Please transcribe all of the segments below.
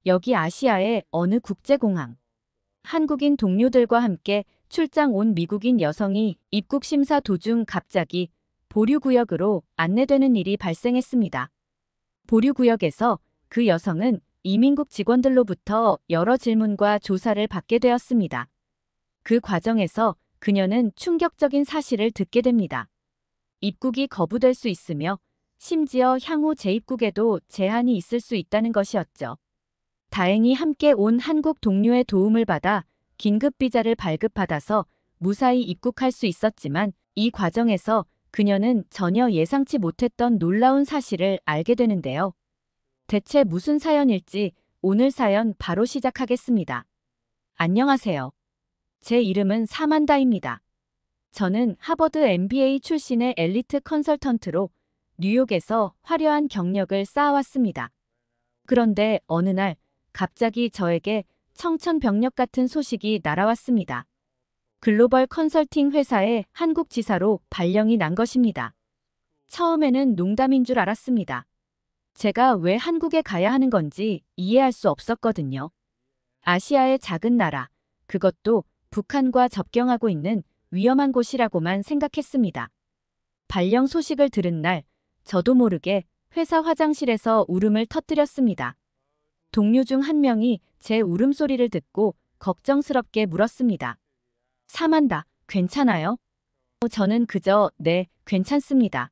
여기 아시아의 어느 국제공항. 한국인 동료들과 함께 출장 온 미국인 여성이 입국 심사 도중 갑자기 보류구역으로 안내되는 일이 발생했습니다. 보류구역에서 그 여성은 이민국 직원들로부터 여러 질문과 조사를 받게 되었습니다. 그 과정에서 그녀는 충격적인 사실을 듣게 됩니다. 입국이 거부될 수 있으며 심지어 향후 재입국에도 제한이 있을 수 있다는 것이었죠. 다행히 함께 온 한국 동료의 도움을 받아 긴급 비자를 발급받아서 무사히 입국할 수 있었지만 이 과정에서 그녀는 전혀 예상치 못했던 놀라운 사실을 알게 되는데요. 대체 무슨 사연일지 오늘 사연 바로 시작하겠습니다. 안녕하세요. 제 이름은 사만다입니다. 저는 하버드 MBA 출신의 엘리트 컨설턴트로 뉴욕에서 화려한 경력을 쌓아왔습니다. 그런데 어느 날 갑자기 저에게 청천벽력 같은 소식이 날아왔습니다. 글로벌 컨설팅 회사의 한국 지사로 발령이 난 것입니다. 처음에는 농담인 줄 알았습니다. 제가 왜 한국에 가야 하는 건지 이해할 수 없었거든요. 아시아의 작은 나라, 그것도 북한과 접경하고 있는 위험한 곳이라고만 생각했습니다. 발령 소식을 들은 날, 저도 모르게 회사 화장실에서 울음을 터뜨렸습니다. 동료 중 한 명이 제 울음소리를 듣고 걱정스럽게 물었습니다. 사만다, 괜찮아요? 저는 그저 네, 괜찮습니다.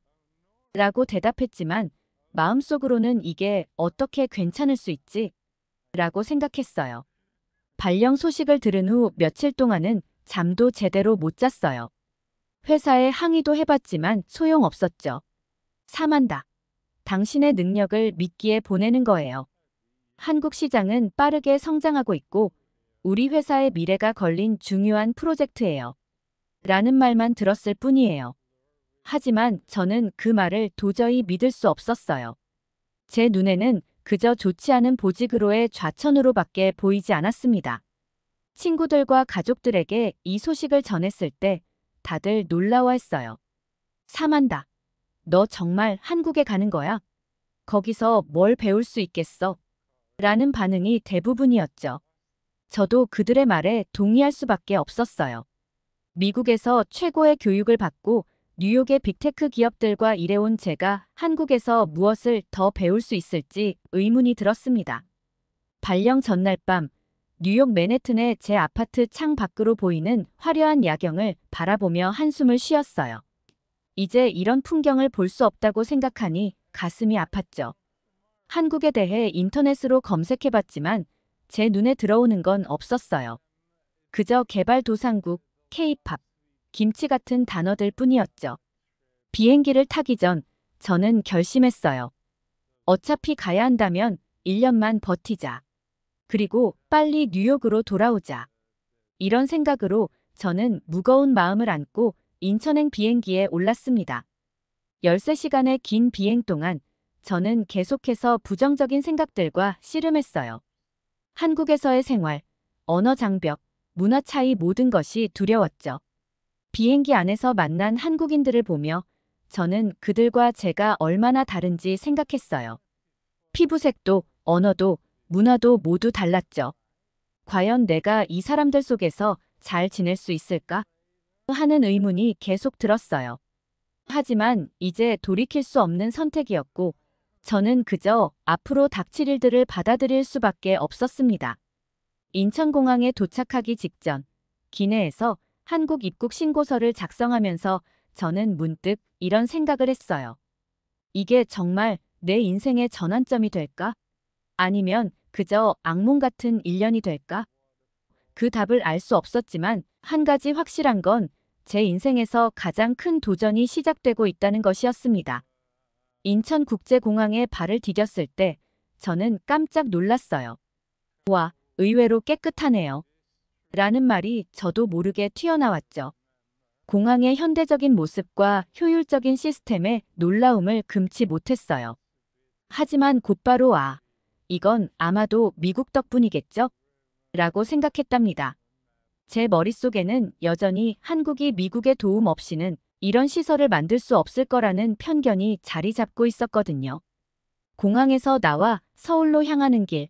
라고 대답했지만 마음속으로는 이게 어떻게 괜찮을 수 있지? 라고 생각했어요. 발령 소식을 들은 후 며칠 동안은 잠도 제대로 못 잤어요. 회사에 항의도 해봤지만 소용없었죠. 사만다, 당신의 능력을 믿기에 보내는 거예요. 한국 시장은 빠르게 성장하고 있고 우리 회사의 미래가 걸린 중요한 프로젝트예요. 라는 말만 들었을 뿐이에요. 하지만 저는 그 말을 도저히 믿을 수 없었어요. 제 눈에는 그저 좋지 않은 보직으로의 좌천으로밖에 보이지 않았습니다. 친구들과 가족들에게 이 소식을 전했을 때 다들 놀라워했어요. 사만다, 너 정말 한국에 가는 거야? 거기서 뭘 배울 수 있겠어? 라는 반응이 대부분이었죠. 저도 그들의 말에 동의할 수밖에 없었어요. 미국에서 최고의 교육을 받고 뉴욕의 빅테크 기업들과 일해온 제가 한국에서 무엇을 더 배울 수 있을지 의문이 들었습니다. 발령 전날 밤 뉴욕 맨해튼의 제 아파트 창 밖으로 보이는 화려한 야경을 바라보며 한숨을 쉬었어요. 이제 이런 풍경을 볼 수 없다고 생각하니 가슴이 아팠죠. 한국에 대해 인터넷으로 검색해봤지만 제 눈에 들어오는 건 없었어요. 그저 개발도상국, K-팝, 김치 같은 단어들 뿐이었죠. 비행기를 타기 전 저는 결심했어요. 어차피 가야 한다면 1년만 버티자. 그리고 빨리 뉴욕으로 돌아오자. 이런 생각으로 저는 무거운 마음을 안고 인천행 비행기에 올랐습니다. 13시간의 긴 비행 동안 저는 계속해서 부정적인 생각들과 씨름했어요. 한국에서의 생활, 언어 장벽, 문화 차이 모든 것이 두려웠죠. 비행기 안에서 만난 한국인들을 보며 저는 그들과 제가 얼마나 다른지 생각했어요. 피부색도, 언어도, 문화도 모두 달랐죠. 과연 내가 이 사람들 속에서 잘 지낼 수 있을까? 하는 의문이 계속 들었어요. 하지만 이제 돌이킬 수 없는 선택이었고 저는 그저 앞으로 닥칠 일들을 받아들일 수밖에 없었습니다. 인천공항에 도착하기 직전 기내에서 한국 입국 신고서를 작성하면서 저는 문득 이런 생각을 했어요. 이게 정말 내 인생의 전환점이 될까? 아니면 그저 악몽 같은 일련이 될까? 그 답을 알 수 없었지만 한 가지 확실한 건 제 인생에서 가장 큰 도전이 시작되고 있다는 것이었습니다. 인천국제공항에 발을 디뎠을 때 저는 깜짝 놀랐어요. 와, 의외로 깨끗하네요. 라는 말이 저도 모르게 튀어나왔죠. 공항의 현대적인 모습과 효율적인 시스템에 놀라움을 금치 못했어요. 하지만 곧바로 이건 아마도 미국 덕분이겠죠? 라고 생각했답니다. 제 머릿속에는 여전히 한국이 미국의 도움 없이는 이런 시설을 만들 수 없을 거라는 편견이 자리 잡고 있었거든요. 공항에서 나와 서울로 향하는 길,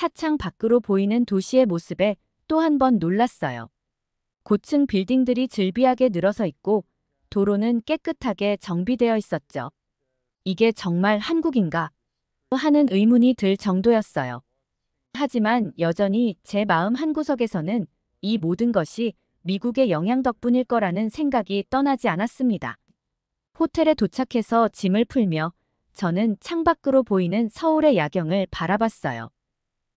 차창 밖으로 보이는 도시의 모습에 또 한 번 놀랐어요. 고층 빌딩들이 즐비하게 늘어서 있고 도로는 깨끗하게 정비되어 있었죠. 이게 정말 한국인가? 하는 의문이 들 정도였어요. 하지만 여전히 제 마음 한구석에서는 이 모든 것이 미국의 영향 덕분일 거라는 생각이 떠나지 않았습니다. 호텔에 도착해서 짐을 풀며 저는 창밖으로 보이는 서울의 야경을 바라봤어요.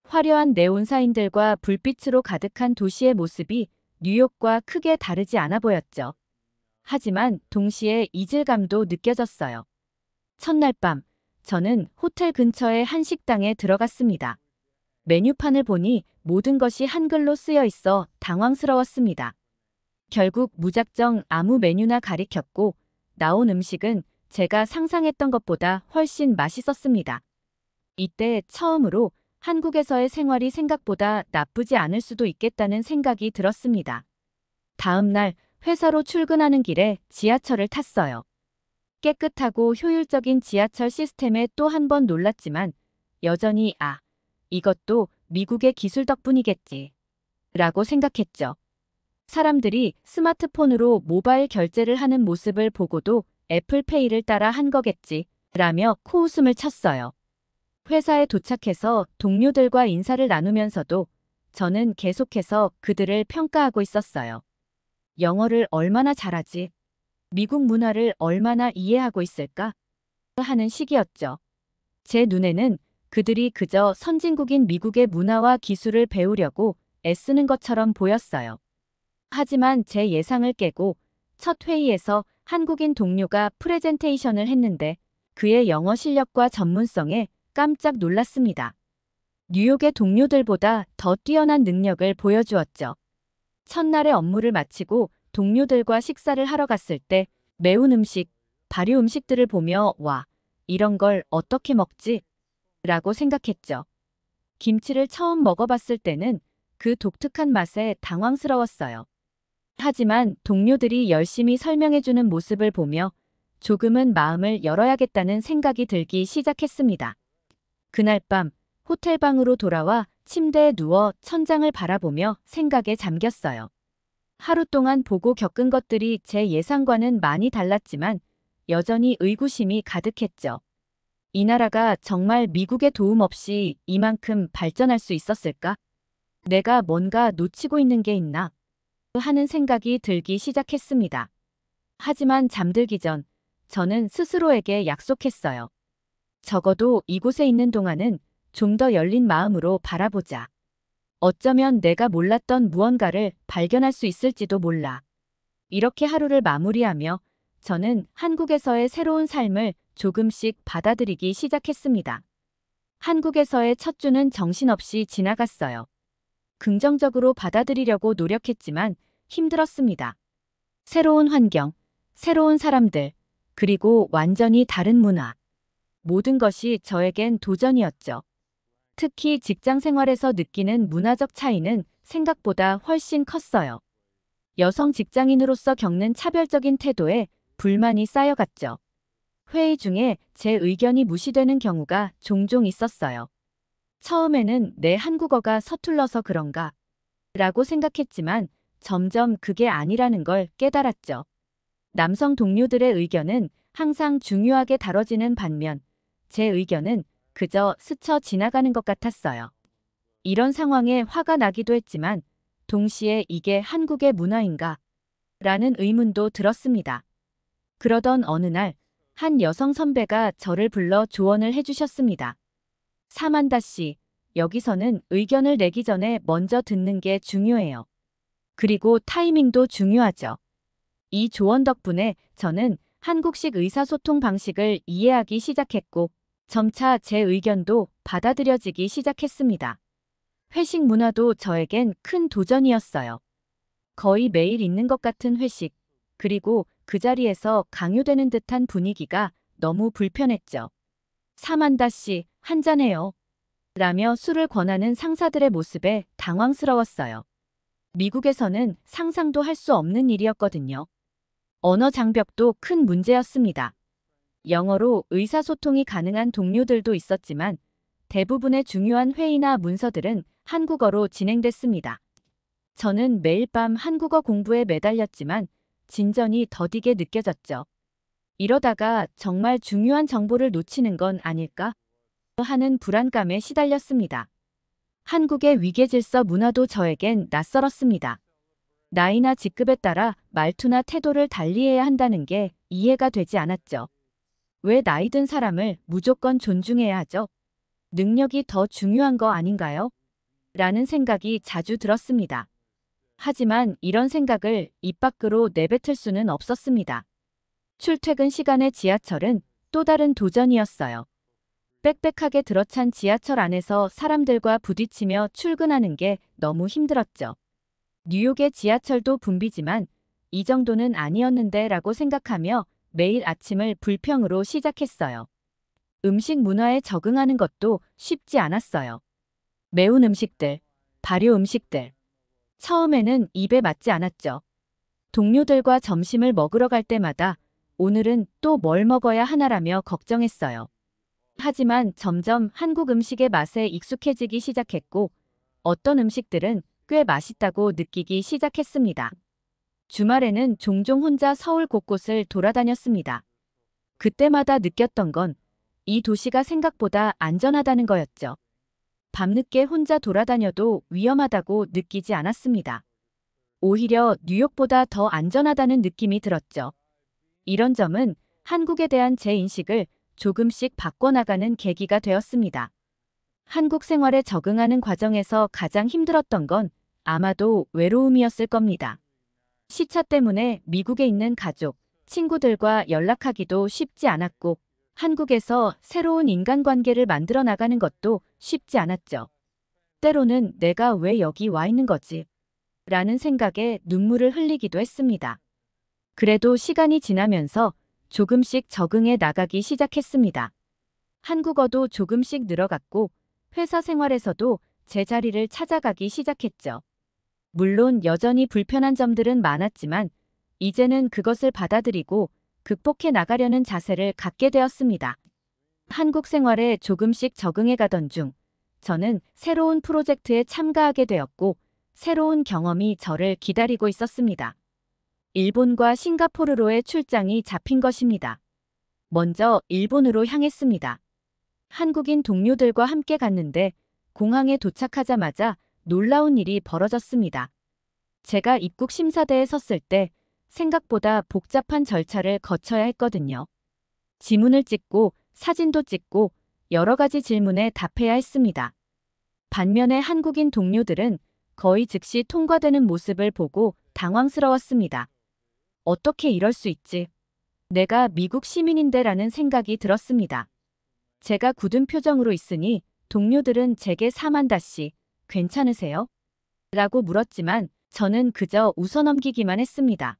화려한 네온사인들과 불빛으로 가득한 도시의 모습이 뉴욕과 크게 다르지 않아 보였죠. 하지만 동시에 이질감도 느껴졌어요. 첫날 밤, 저는 호텔 근처의 한 식당에 들어갔습니다. 메뉴판을 보니 모든 것이 한글로 쓰여 있어 당황스러웠습니다. 결국 무작정 아무 메뉴나 가리켰고 나온 음식은 제가 상상했던 것보다 훨씬 맛있었습니다. 이때 처음으로 한국에서의 생활이 생각보다 나쁘지 않을 수도 있겠다는 생각이 들었습니다. 다음 날 회사로 출근하는 길에 지하철을 탔어요. 깨끗하고 효율적인 지하철 시스템에 또 한 번 놀랐지만 여전히 이것도 미국의 기술 덕분이겠지 라고 생각했죠. 사람들이 스마트폰으로 모바일 결제를 하는 모습을 보고도 애플페이를 따라 한 거겠지 라며 코웃음을 쳤어요. 회사에 도착해서 동료들과 인사를 나누면서도 저는 계속해서 그들을 평가하고 있었어요. 영어를 얼마나 잘하지? 미국 문화를 얼마나 이해하고 있을까? 하는 시기였죠. 제 눈에는 그들이 그저 선진국인 미국의 문화와 기술을 배우려고 애쓰는 것처럼 보였어요. 하지만 제 예상을 깨고 첫 회의에서 한국인 동료가 프레젠테이션을 했는데 그의 영어 실력과 전문성에 깜짝 놀랐습니다. 뉴욕의 동료들보다 더 뛰어난 능력을 보여주었죠. 첫날의 업무를 마치고 동료들과 식사를 하러 갔을 때 매운 음식, 발효 음식들을 보며 와, 이런 걸 어떻게 먹지? 라고 생각했죠. 김치를 처음 먹어봤을 때는 그 독특한 맛에 당황스러웠어요. 하지만 동료들이 열심히 설명해주는 모습을 보며 조금은 마음을 열어야겠다는 생각이 들기 시작했습니다. 그날 밤 호텔 방으로 돌아와 침대에 누워 천장을 바라보며 생각에 잠겼어요. 하루 동안 보고 겪은 것들이 제 예상과는 많이 달랐지만 여전히 의구심이 가득했죠. 이 나라가 정말 미국의 도움 없이 이만큼 발전할 수 있었을까? 내가 뭔가 놓치고 있는 게 있나? 하는 생각이 들기 시작했습니다. 하지만 잠들기 전 저는 스스로에게 약속했어요. 적어도 이곳에 있는 동안은 좀 더 열린 마음으로 바라보자. 어쩌면 내가 몰랐던 무언가를 발견할 수 있을지도 몰라. 이렇게 하루를 마무리하며 저는 한국에서의 새로운 삶을 조금씩 받아들이기 시작했습니다. 한국에서의 첫 주는 정신없이 지나갔어요. 긍정적으로 받아들이려고 노력했지만 힘들었습니다. 새로운 환경, 새로운 사람들, 그리고 완전히 다른 문화. 모든 것이 저에겐 도전이었죠. 특히 직장 생활에서 느끼는 문화적 차이는 생각보다 훨씬 컸어요. 여성 직장인으로서 겪는 차별적인 태도에 불만이 쌓여갔죠. 회의 중에 제 의견이 무시되는 경우가 종종 있었어요. 처음에는 내 한국어가 서툴러서 그런가? 라고 생각했지만 점점 그게 아니라는 걸 깨달았죠. 남성 동료들의 의견은 항상 중요하게 다뤄지는 반면 제 의견은 그저 스쳐 지나가는 것 같았어요. 이런 상황에 화가 나기도 했지만 동시에 이게 한국의 문화인가? 라는 의문도 들었습니다. 그러던 어느 날 한 여성 선배가 저를 불러 조언을 해주셨습니다. 사만다 씨, 여기서는 의견을 내기 전에 먼저 듣는 게 중요해요. 그리고 타이밍도 중요하죠. 이 조언 덕분에 저는 한국식 의사소통 방식을 이해하기 시작했고 점차 제 의견도 받아들여지기 시작했습니다. 회식 문화도 저에겐 큰 도전이었어요. 거의 매일 있는 것 같은 회식, 그리고 그 자리에서 강요되는 듯한 분위기가 너무 불편했죠. 사만다 씨, 한잔해요. 라며 술을 권하는 상사들의 모습에 당황스러웠어요. 미국에서는 상상도 할 수 없는 일이었거든요. 언어 장벽도 큰 문제였습니다. 영어로 의사소통이 가능한 동료들도 있었지만 대부분의 중요한 회의나 문서들은 한국어로 진행됐습니다. 저는 매일 밤 한국어 공부에 매달렸지만 진전이 더디게 느껴졌죠. 이러다가 정말 중요한 정보를 놓치는 건 아닐까 하는 불안감에 시달렸습니다. 한국의 위계질서 문화도 저에겐 낯설었습니다. 나이나 직급에 따라 말투나 태도를 달리해야 한다는 게 이해가 되지 않았죠. 왜 나이 든 사람을 무조건 존중해야 하죠? 능력이 더 중요한 거 아닌가요? 라는 생각이 자주 들었습니다. 하지만 이런 생각을 입 밖으로 내뱉을 수는 없었습니다. 출퇴근 시간의 지하철은 또 다른 도전이었어요. 빽빽하게 들어찬 지하철 안에서 사람들과 부딪히며 출근하는 게 너무 힘들었죠. 뉴욕의 지하철도 붐비지만 이 정도는 아니었는데 라고 생각하며 매일 아침을 불평으로 시작했어요. 음식 문화에 적응하는 것도 쉽지 않았어요. 매운 음식들, 발효 음식들. 처음에는 입에 맞지 않았죠. 동료들과 점심을 먹으러 갈 때마다 오늘은 또 뭘 먹어야 하나라며 걱정했어요. 하지만 점점 한국 음식의 맛에 익숙해지기 시작했고 어떤 음식들은 꽤 맛있다고 느끼기 시작했습니다. 주말에는 종종 혼자 서울 곳곳을 돌아다녔습니다. 그때마다 느꼈던 건 이 도시가 생각보다 안전하다는 거였죠. 밤늦게 혼자 돌아다녀도 위험하다고 느끼지 않았습니다. 오히려 뉴욕보다 더 안전하다는 느낌이 들었죠. 이런 점은 한국에 대한 제 인식을 조금씩 바꿔나가는 계기가 되었습니다. 한국 생활에 적응하는 과정에서 가장 힘들었던 건 아마도 외로움이었을 겁니다. 시차 때문에 미국에 있는 가족, 친구들과 연락하기도 쉽지 않았고 한국에서 새로운 인간관계를 만들어 나가는 것도 쉽지 않았죠. 때로는 내가 왜 여기 와 있는 거지? 라는 생각에 눈물을 흘리기도 했습니다. 그래도 시간이 지나면서 조금씩 적응해 나가기 시작했습니다. 한국어도 조금씩 늘어갔고 회사 생활에서도 제 자리를 찾아가기 시작했죠. 물론 여전히 불편한 점들은 많았지만 이제는 그것을 받아들이고 극복해 나가려는 자세를 갖게 되었습니다. 한국 생활에 조금씩 적응해 가던 중 저는 새로운 프로젝트에 참가하게 되었고 새로운 경험이 저를 기다리고 있었습니다. 일본과 싱가포르로의 출장이 잡힌 것입니다. 먼저 일본으로 향했습니다. 한국인 동료들과 함께 갔는데 공항에 도착하자마자 놀라운 일이 벌어졌습니다. 제가 입국 심사대에 섰을 때 생각보다 복잡한 절차를 거쳐야 했거든요. 지문을 찍고 사진도 찍고 여러 가지 질문에 답해야 했습니다. 반면에 한국인 동료들은 거의 즉시 통과되는 모습을 보고 당황스러웠습니다. 어떻게 이럴 수 있지? 내가 미국 시민인데 라는 생각이 들었습니다. 제가 굳은 표정으로 있으니 동료들은 제게 사만다씨, 괜찮으세요? 라고 물었지만 저는 그저 웃어넘기기만 했습니다.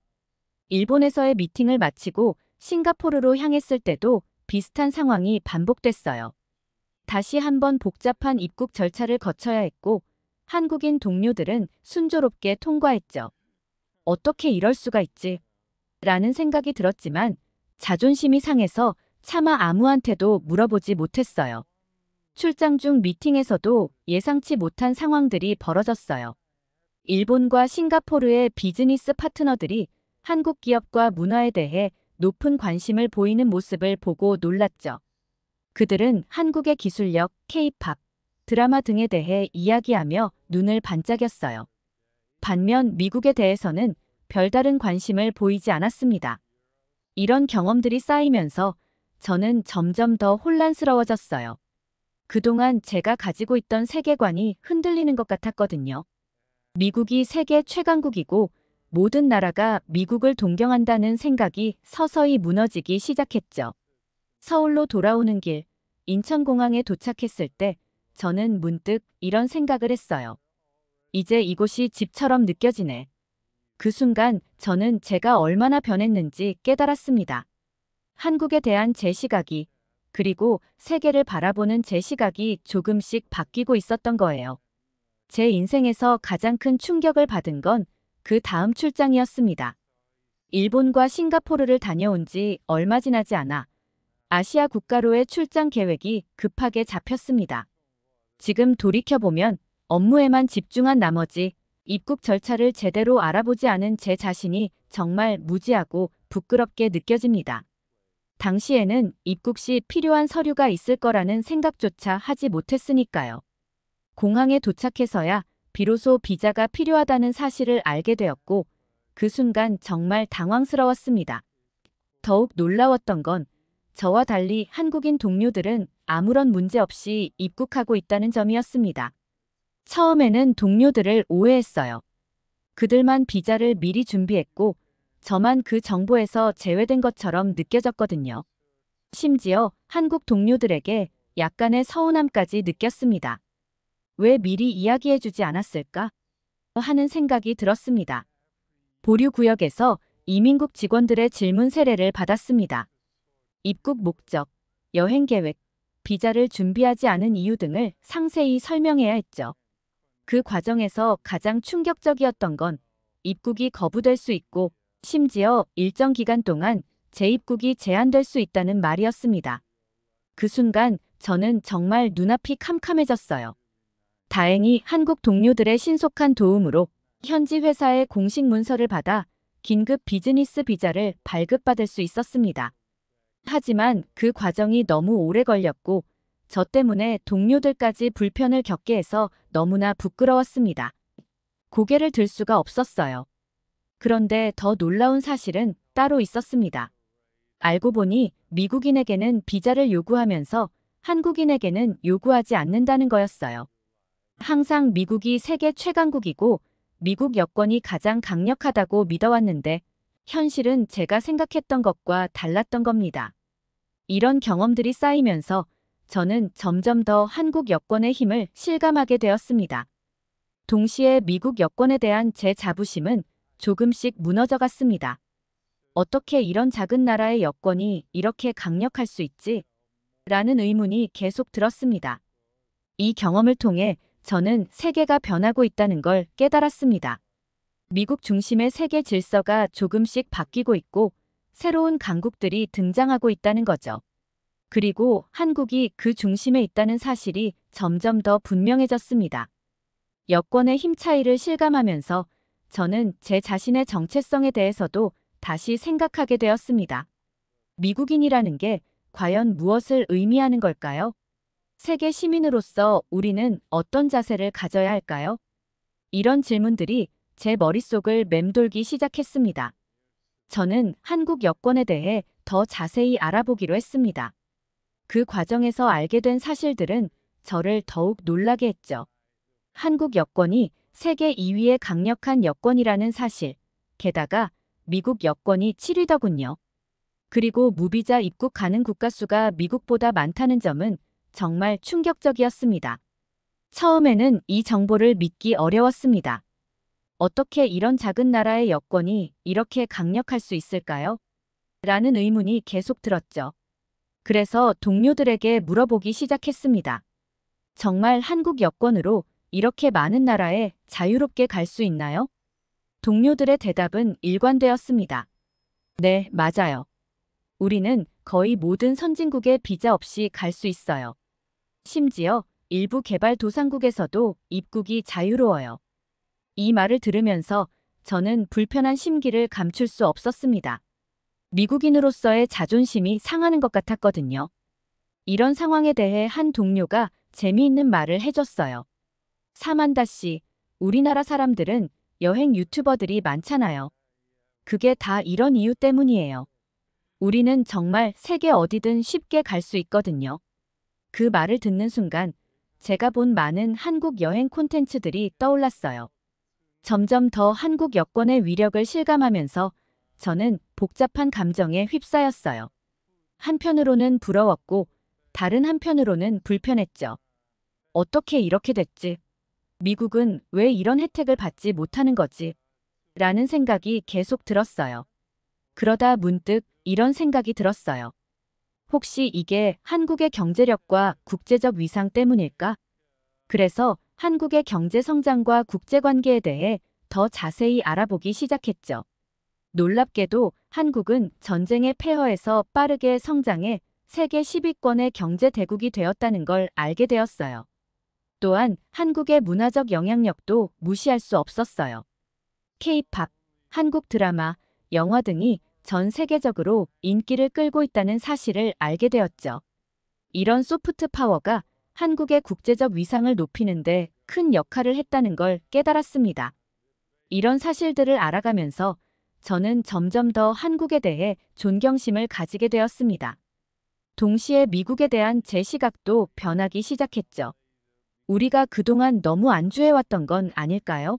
일본에서의 미팅을 마치고 싱가포르로 향했을 때도 비슷한 상황이 반복됐어요. 다시 한번 복잡한 입국 절차를 거쳐야 했고 한국인 동료들은 순조롭게 통과했죠. 어떻게 이럴 수가 있지? 라는 생각이 들었지만 자존심이 상해서 차마 아무한테도 물어보지 못했어요. 출장 중 미팅에서도 예상치 못한 상황들이 벌어졌어요. 일본과 싱가포르의 비즈니스 파트너들이 한국 기업과 문화에 대해 높은 관심을 보이는 모습을 보고 놀랐죠. 그들은 한국의 기술력, K-팝, 드라마 등에 대해 이야기하며 눈을 반짝였어요. 반면 미국에 대해서는 별다른 관심을 보이지 않았습니다. 이런 경험들이 쌓이면서 저는 점점 더 혼란스러워졌어요. 그동안 제가 가지고 있던 세계관이 흔들리는 것 같았거든요. 미국이 세계 최강국이고 모든 나라가 미국을 동경한다는 생각이 서서히 무너지기 시작했죠. 서울로 돌아오는 길, 인천공항에 도착했을 때 저는 문득 이런 생각을 했어요. 이제 이곳이 집처럼 느껴지네. 그 순간 저는 제가 얼마나 변했는지 깨달았습니다. 한국에 대한 제 시각이, 그리고 세계를 바라보는 제 시각이 조금씩 바뀌고 있었던 거예요. 제 인생에서 가장 큰 충격을 받은 건 그 다음 출장이었습니다. 일본과 싱가포르를 다녀온 지 얼마 지나지 않아 아시아 국가로의 출장 계획이 급하게 잡혔습니다. 지금 돌이켜보면 업무에만 집중한 나머지 입국 절차를 제대로 알아보지 않은 제 자신이 정말 무지하고 부끄럽게 느껴집니다. 당시에는 입국 시 필요한 서류가 있을 거라는 생각조차 하지 못했으니까요. 공항에 도착해서야 비로소 비자가 필요하다는 사실을 알게 되었고 그 순간 정말 당황스러웠습니다. 더욱 놀라웠던 건 저와 달리 한국인 동료들은 아무런 문제 없이 입국하고 있다는 점이었습니다. 처음에는 동료들을 오해했어요. 그들만 비자를 미리 준비했고 저만 그 정보에서 제외된 것처럼 느껴졌거든요. 심지어 한국 동료들에게 약간의 서운함까지 느꼈습니다. 왜 미리 이야기해주지 않았을까? 하는 생각이 들었습니다. 보류구역에서 이민국 직원들의 질문 세례를 받았습니다. 입국 목적, 여행 계획, 비자를 준비하지 않은 이유 등을 상세히 설명해야 했죠. 그 과정에서 가장 충격적이었던 건 입국이 거부될 수 있고 심지어 일정 기간 동안 재입국이 제한될 수 있다는 말이었습니다. 그 순간 저는 정말 눈앞이 캄캄해졌어요. 다행히 한국 동료들의 신속한 도움으로 현지 회사의 공식 문서를 받아 긴급 비즈니스 비자를 발급받을 수 있었습니다. 하지만 그 과정이 너무 오래 걸렸고 저 때문에 동료들까지 불편을 겪게 해서 너무나 부끄러웠습니다. 고개를 들 수가 없었어요. 그런데 더 놀라운 사실은 따로 있었습니다. 알고 보니 미국인에게는 비자를 요구하면서 한국인에게는 요구하지 않는다는 거였어요. 항상 미국이 세계 최강국이고 미국 여권이 가장 강력하다고 믿어왔는데 현실은 제가 생각했던 것과 달랐던 겁니다. 이런 경험들이 쌓이면서 저는 점점 더 한국 여권의 힘을 실감하게 되었습니다. 동시에 미국 여권에 대한 제 자부심은 조금씩 무너져 갔습니다. 어떻게 이런 작은 나라의 여권이 이렇게 강력할 수 있지? 라는 의문이 계속 들었습니다. 이 경험을 통해 저는 세계가 변하고 있다는 걸 깨달았습니다. 미국 중심의 세계 질서가 조금씩 바뀌고 있고 새로운 강국들이 등장하고 있다는 거죠. 그리고 한국이 그 중심에 있다는 사실이 점점 더 분명해졌습니다. 여권의 힘 차이를 실감하면서 저는 제 자신의 정체성에 대해서도 다시 생각하게 되었습니다. 미국인이라는 게 과연 무엇을 의미하는 걸까요? 세계 시민으로서 우리는 어떤 자세를 가져야 할까요? 이런 질문들이 제 머릿속을 맴돌기 시작했습니다. 저는 한국 여권에 대해 더 자세히 알아보기로 했습니다. 그 과정에서 알게 된 사실들은 저를 더욱 놀라게 했죠. 한국 여권이 세계 2위의 강력한 여권이라는 사실, 게다가 미국 여권이 7위더군요. 그리고 무비자 입국 가능 국가 수가 미국보다 많다는 점은 정말 충격적이었습니다. 처음에는 이 정보를 믿기 어려웠습니다. 어떻게 이런 작은 나라의 여권이 이렇게 강력할 수 있을까요? 라는 의문이 계속 들었죠. 그래서 동료들에게 물어보기 시작했습니다. 정말 한국 여권으로 이렇게 많은 나라에 자유롭게 갈 수 있나요? 동료들의 대답은 일관되었습니다. 네, 맞아요. 우리는 거의 모든 선진국에 비자 없이 갈 수 있어요. 심지어 일부 개발도상국에서도 입국이 자유로워요. 이 말을 들으면서 저는 불편한 심기를 감출 수 없었습니다. 미국인으로서의 자존심이 상하는 것 같았거든요. 이런 상황에 대해 한 동료가 재미있는 말을 해줬어요. 사만다 씨, 우리나라 사람들은 여행 유튜버들이 많잖아요. 그게 다 이런 이유 때문이에요. 우리는 정말 세계 어디든 쉽게 갈 수 있거든요. 그 말을 듣는 순간 제가 본 많은 한국 여행 콘텐츠들이 떠올랐어요. 점점 더 한국 여권의 위력을 실감하면서 저는 복잡한 감정에 휩싸였어요. 한편으로는 부러웠고 다른 한편으로는 불편했죠. 어떻게 이렇게 됐지? 미국은 왜 이런 혜택을 받지 못하는 거지? 라는 생각이 계속 들었어요. 그러다 문득 이런 생각이 들었어요. 혹시 이게 한국의 경제력과 국제적 위상 때문일까? 그래서 한국의 경제 성장과 국제관계에 대해 더 자세히 알아보기 시작했죠. 놀랍게도 한국은 전쟁의 폐허에서 빠르게 성장해 세계 10위권의 경제 대국이 되었다는 걸 알게 되었어요. 또한 한국의 문화적 영향력도 무시할 수 없었어요. K-팝, 한국 드라마, 영화 등이 전 세계적으로 인기를 끌고 있다는 사실을 알게 되었죠. 이런 소프트 파워가 한국의 국제적 위상을 높이는데 큰 역할을 했다는 걸 깨달았습니다. 이런 사실들을 알아가면서 저는 점점 더 한국에 대해 존경심을 가지게 되었습니다. 동시에 미국에 대한 제 시각도 변하기 시작했죠. 우리가 그동안 너무 안주해왔던 건 아닐까요?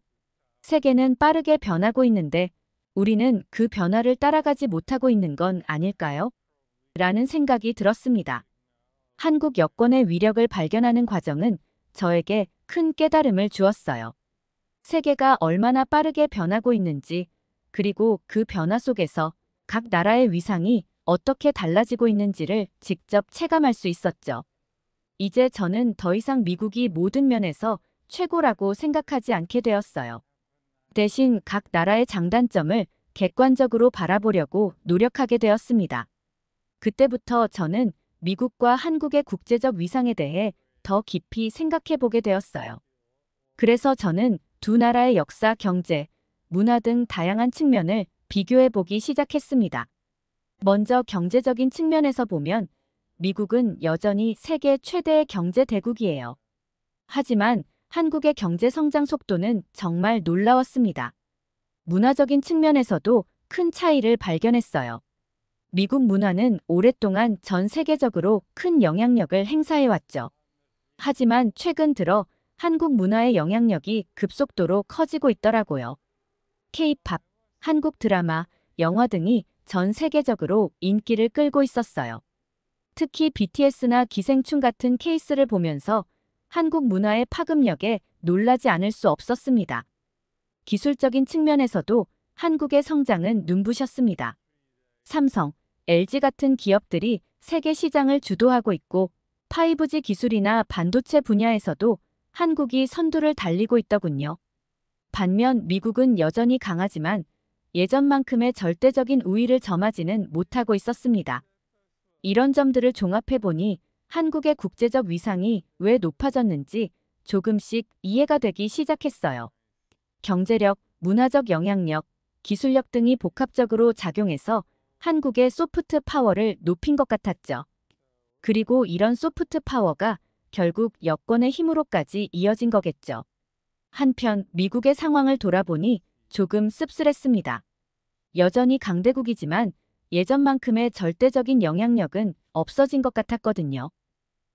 세계는 빠르게 변하고 있는데 우리는 그 변화를 따라가지 못하고 있는 건 아닐까요? 라는 생각이 들었습니다. 한국 여권의 위력을 발견하는 과정은 저에게 큰 깨달음을 주었어요. 세계가 얼마나 빠르게 변하고 있는지, 그리고 그 변화 속에서 각 나라의 위상이 어떻게 달라지고 있는지를 직접 체감할 수 있었죠. 이제 저는 더 이상 미국이 모든 면에서 최고라고 생각하지 않게 되었어요. 대신 각 나라의 장단점을 객관적으로 바라보려고 노력하게 되었습니다. 그때부터 저는 미국과 한국의 국제적 위상에 대해 더 깊이 생각해 보게 되었어요. 그래서 저는 두 나라의 역사, 경제, 문화 등 다양한 측면을 비교해 보기 시작했습니다. 먼저 경제적인 측면에서 보면 미국은 여전히 세계 최대의 경제 대국이에요. 하지만 한국의 경제 성장 속도는 정말 놀라웠습니다. 문화적인 측면에서도 큰 차이를 발견했어요. 미국 문화는 오랫동안 전 세계적으로 큰 영향력을 행사해왔죠. 하지만 최근 들어 한국 문화의 영향력이 급속도로 커지고 있더라고요. K-팝, 한국 드라마, 영화 등이 전 세계적으로 인기를 끌고 있었어요. 특히 BTS나 기생충 같은 케이스를 보면서 한국 문화의 파급력에 놀라지 않을 수 없었습니다. 기술적인 측면에서도 한국의 성장은 눈부셨습니다. 삼성, LG 같은 기업들이 세계 시장을 주도하고 있고 5G 기술이나 반도체 분야에서도 한국이 선두를 달리고 있더군요. 반면 미국은 여전히 강하지만 예전만큼의 절대적인 우위를 점하지는 못하고 있었습니다. 이런 점들을 종합해보니 한국의 국제적 위상이 왜 높아졌는지 조금씩 이해가 되기 시작했어요. 경제력, 문화적 영향력, 기술력 등이 복합적으로 작용해서 한국의 소프트 파워를 높인 것 같았죠. 그리고 이런 소프트 파워가 결국 여권의 힘으로까지 이어진 거겠죠. 한편 미국의 상황을 돌아보니 조금 씁쓸했습니다. 여전히 강대국이지만 예전만큼의 절대적인 영향력은 없어진 것 같았거든요.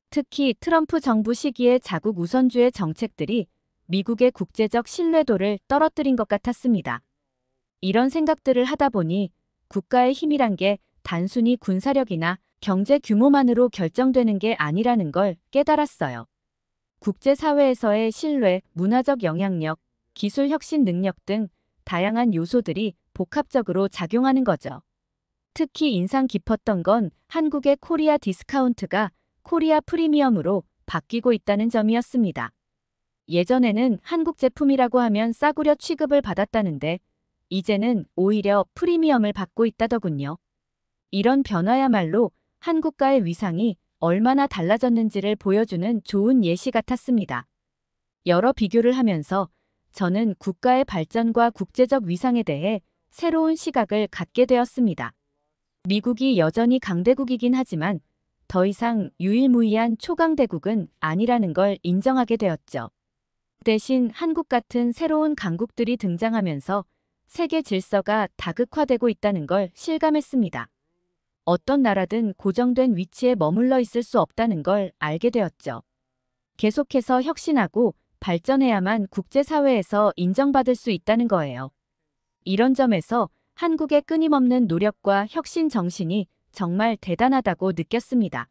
특히 트럼프 정부 시기의 자국 우선주의 정책들이 미국의 국제적 신뢰도를 떨어뜨린 것 같았습니다. 이런 생각들을 하다 보니 국가의 힘이란 게 단순히 군사력이나 경제 규모만으로 결정되는 게 아니라는 걸 깨달았어요. 국제사회에서의 신뢰, 문화적 영향력, 기술 혁신 능력 등 다양한 요소들이 복합적으로 작용하는 거죠. 특히 인상 깊었던 건 한국의 코리아 디스카운트가 코리아 프리미엄으로 바뀌고 있다는 점이었습니다. 예전에는 한국 제품이라고 하면 싸구려 취급을 받았다는데 이제는 오히려 프리미엄을 받고 있다더군요. 이런 변화야말로 한국과의 위상이 얼마나 달라졌는지를 보여주는 좋은 예시 같았습니다. 여러 비교를 하면서 저는 국가의 발전과 국제적 위상에 대해 새로운 시각을 갖게 되었습니다. 미국이 여전히 강대국이긴 하지만 더 이상 유일무이한 초강대국은 아니라는 걸 인정하게 되었죠. 대신 한국 같은 새로운 강국들이 등장하면서 세계 질서가 다극화되고 있다는 걸 실감했습니다. 어떤 나라든 고정된 위치에 머물러 있을 수 없다는 걸 알게 되었죠. 계속해서 혁신하고 발전해야만 국제사회에서 인정받을 수 있다는 거예요. 이런 점에서 한국의 끊임없는 노력과 혁신 정신이 정말 대단하다고 느꼈습니다.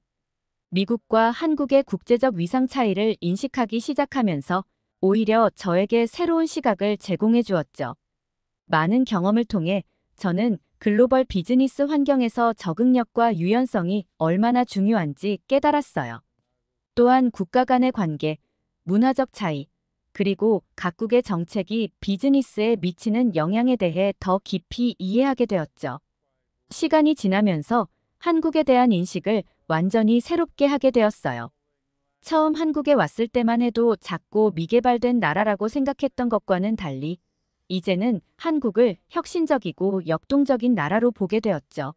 미국과 한국의 국제적 위상 차이를 인식하기 시작하면서 오히려 저에게 새로운 시각을 제공해 주었죠. 많은 경험을 통해 저는 글로벌 비즈니스 환경에서 적응력과 유연성이 얼마나 중요한지 깨달았어요. 또한 국가 간의 관계, 문화적 차이, 그리고 각국의 정책이 비즈니스에 미치는 영향에 대해 더 깊이 이해하게 되었죠. 시간이 지나면서 한국에 대한 인식을 완전히 새롭게 하게 되었어요. 처음 한국에 왔을 때만 해도 작고 미개발된 나라라고 생각했던 것과는 달리 이제는 한국을 혁신적이고 역동적인 나라로 보게 되었죠.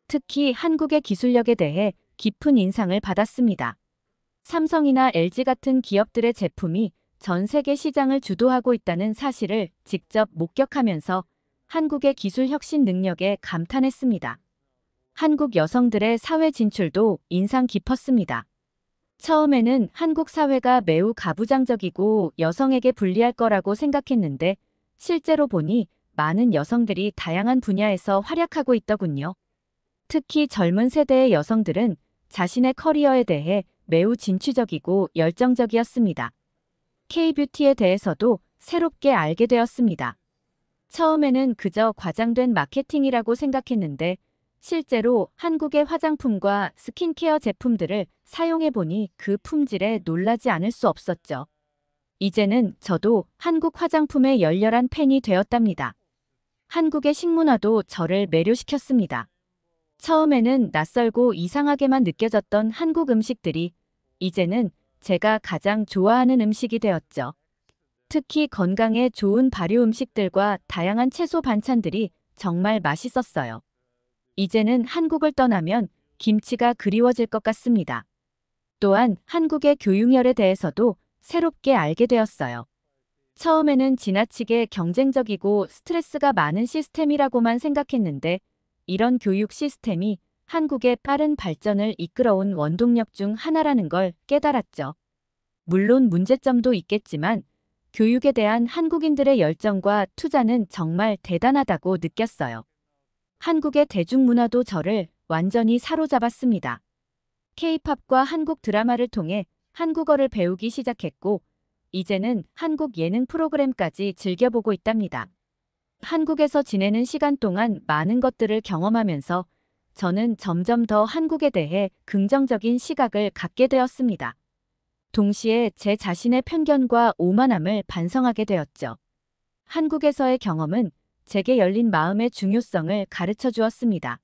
특히 한국의 기술력에 대해 깊은 인상을 받았습니다. 삼성이나 LG 같은 기업들의 제품이 전 세계 시장을 주도하고 있다는 사실을 직접 목격하면서 한국의 기술 혁신 능력에 감탄했습니다. 한국 여성들의 사회 진출도 인상 깊었습니다. 처음에는 한국 사회가 매우 가부장적이고 여성에게 불리할 거라고 생각했는데 실제로 보니 많은 여성들이 다양한 분야에서 활약하고 있더군요. 특히 젊은 세대의 여성들은 자신의 커리어에 대해 매우 진취적이고 열정적이었습니다. K-뷰티에 대해서도 새롭게 알게 되었습니다. 처음에는 그저 과장된 마케팅이라고 생각했는데 실제로 한국의 화장품과 스킨케어 제품들을 사용해보니 그 품질에 놀라지 않을 수 없었죠. 이제는 저도 한국 화장품의 열렬한 팬이 되었답니다. 한국의 식문화도 저를 매료시켰습니다. 처음에는 낯설고 이상하게만 느껴졌던 한국 음식들이 이제는 제가 가장 좋아하는 음식이 되었죠. 특히 건강에 좋은 발효 음식들과 다양한 채소 반찬들이 정말 맛있었어요. 이제는 한국을 떠나면 김치가 그리워질 것 같습니다. 또한 한국의 교육열에 대해서도 새롭게 알게 되었어요. 처음에는 지나치게 경쟁적이고 스트레스가 많은 시스템이라고만 생각했는데 이런 교육 시스템이 한국의 빠른 발전을 이끌어온 원동력 중 하나라는 걸 깨달았죠. 물론 문제점도 있겠지만 교육에 대한 한국인들의 열정과 투자는 정말 대단하다고 느꼈어요. 한국의 대중문화도 저를 완전히 사로잡았습니다. K-팝과 한국 드라마를 통해 한국어를 배우기 시작했고 이제는 한국 예능 프로그램까지 즐겨보고 있답니다. 한국에서 지내는 시간 동안 많은 것들을 경험하면서 저는 점점 더 한국에 대해 긍정적인 시각을 갖게 되었습니다. 동시에 제 자신의 편견과 오만함을 반성하게 되었죠. 한국에서의 경험은 제게 열린 마음의 중요성을 가르쳐 주었습니다.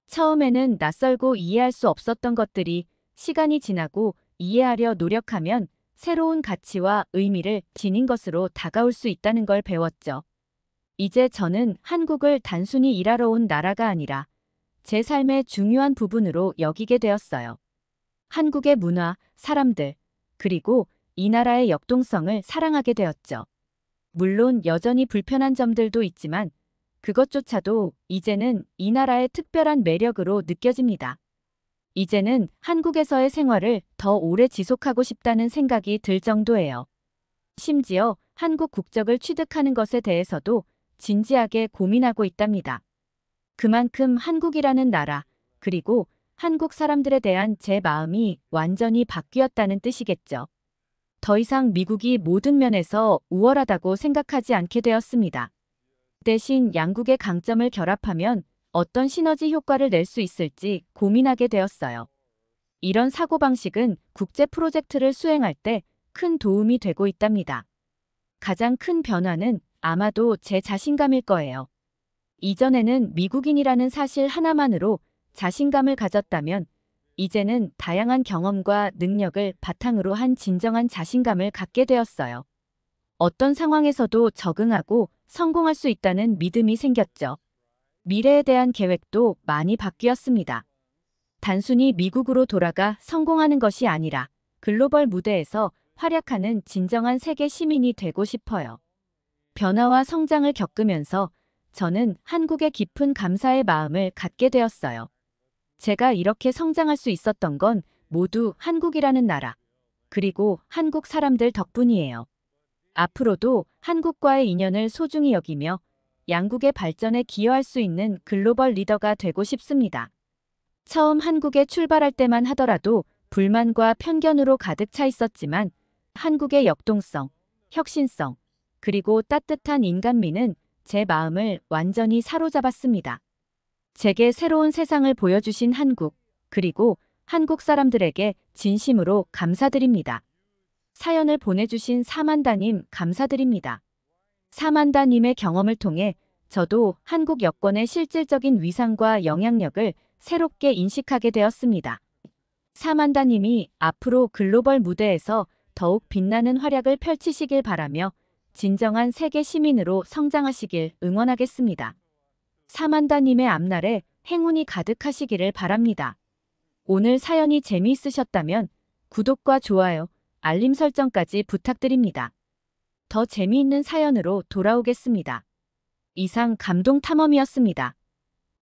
처음에는 낯설고 이해할 수 없었던 것들이 시간이 지나고 이해하려 노력하면 새로운 가치와 의미를 지닌 것으로 다가올 수 있다는 걸 배웠죠. 이제 저는 한국을 단순히 일하러 온 나라가 아니라 제 삶의 중요한 부분으로 여기게 되었어요. 한국의 문화, 사람들, 그리고 이 나라의 역동성을 사랑하게 되었죠. 물론 여전히 불편한 점들도 있지만 그것조차도 이제는 이 나라의 특별한 매력으로 느껴집니다. 이제는 한국에서의 생활을 더 오래 지속하고 싶다는 생각이 들 정도예요. 심지어 한국 국적을 취득하는 것에 대해서도 진지하게 고민하고 있답니다. 그만큼 한국이라는 나라, 그리고 한국 사람들에 대한 제 마음이 완전히 바뀌었다는 뜻이겠죠. 더 이상 미국이 모든 면에서 우월하다고 생각하지 않게 되었습니다. 대신 양국의 강점을 결합하면 어떤 시너지 효과를 낼 수 있을지 고민하게 되었어요. 이런 사고방식은 국제 프로젝트를 수행할 때 큰 도움이 되고 있답니다. 가장 큰 변화는 아마도 제 자신감일 거예요. 이전에는 미국인이라는 사실 하나만으로 자신감을 가졌다면 이제는 다양한 경험과 능력을 바탕으로 한 진정한 자신감을 갖게 되었어요. 어떤 상황에서도 적응하고 성공할 수 있다는 믿음이 생겼죠. 미래에 대한 계획도 많이 바뀌었습니다. 단순히 미국으로 돌아가 성공하는 것이 아니라 글로벌 무대에서 활약하는 진정한 세계 시민이 되고 싶어요. 변화와 성장을 겪으면서 저는 한국에 깊은 감사의 마음을 갖게 되었어요. 제가 이렇게 성장할 수 있었던 건 모두 한국이라는 나라, 그리고 한국 사람들 덕분이에요. 앞으로도 한국과의 인연을 소중히 여기며 양국의 발전에 기여할 수 있는 글로벌 리더가 되고 싶습니다. 처음 한국에 출발할 때만 하더라도 불만과 편견으로 가득 차 있었지만 한국의 역동성, 혁신성, 그리고 따뜻한 인간미는 제 마음을 완전히 사로잡았습니다. 제게 새로운 세상을 보여주신 한국, 그리고 한국 사람들에게 진심으로 감사드립니다. 사연을 보내주신 사만다님 감사드립니다. 사만다님의 경험을 통해 저도 한국 여권의 실질적인 위상과 영향력을 새롭게 인식하게 되었습니다. 사만다님이 앞으로 글로벌 무대에서 더욱 빛나는 활약을 펼치시길 바라며 진정한 세계 시민으로 성장하시길 응원하겠습니다. 사만다님의 앞날에 행운이 가득하시기를 바랍니다. 오늘 사연이 재미있으셨다면 구독과 좋아요, 알림 설정까지 부탁드립니다. 더 재미있는 사연으로 돌아오겠습니다. 이상 감동 탐험이었습니다.